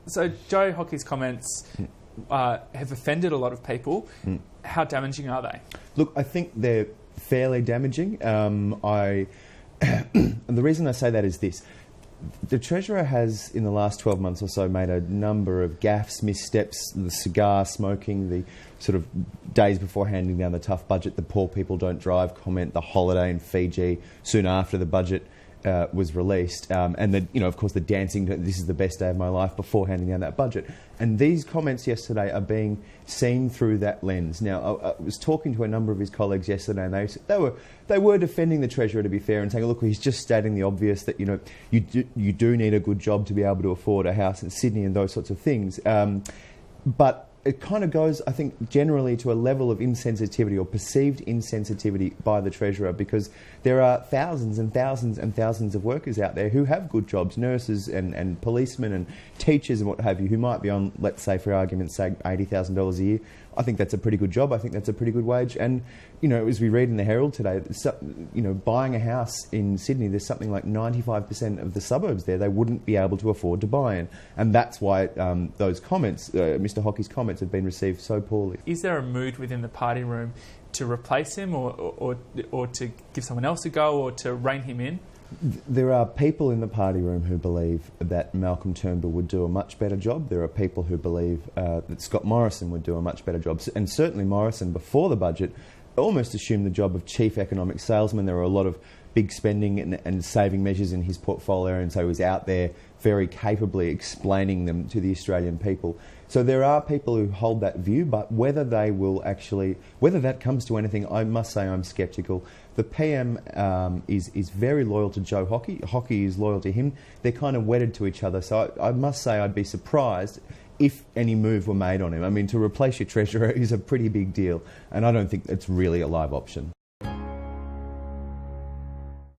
So Joe Hockey's comments have offended a lot of people. How damaging are they? Look, I think they're fairly damaging. And the reason I say that is this. The Treasurer has, in the last 12 months or so, made a number of gaffes, missteps, the cigar smoking, the sort of days before handing down the tough budget, the poor people don't drive comment, the holiday in Fiji soon after the budget was released, and then, of course, the dancing, this is the best day of my life, before handing down that budget. And these comments yesterday are being seen through that lens. Now, I was talking to a number of his colleagues yesterday, and they were defending the Treasurer, to be fair, and saying, look, he's just stating the obvious that, you do need a good job to be able to afford a house in Sydney and those sorts of things. But it kind of goes, I think, generally to a level of insensitivity or perceived insensitivity by the Treasurer, because there are thousands and thousands and thousands of workers out there who have good jobs, nurses and policemen and teachers and what have you, who might be on, let's say, for argument's sake, $80,000 a year. I think that's a pretty good job. I think that's a pretty good wage. And, as we read in the Herald today, buying a house in Sydney, there's something like 95% of the suburbs there they wouldn't be able to afford to buy in. And that's why those comments, Mr Hockey's comments, have been received so poorly. Is there a mood within the party room to replace him or to give someone else a go or to rein him in? There are people in the party room who believe that Malcolm Turnbull would do a much better job. There are people who believe that Scott Morrison would do a much better job. And certainly Morrison, before the budget, almost assumed the job of chief economic salesman. There were a lot of big spending and saving measures in his portfolio, and so he was out there very capably explaining them to the Australian people. So there are people who hold that view, but whether that comes to anything, I must say I'm sceptical. The PM is very loyal to Joe Hockey. Hockey is loyal to him. They're kind of wedded to each other. So I must say I'd be surprised if any move were made on him. I mean, to replace your Treasurer is a pretty big deal, and I don't think it's really a live option.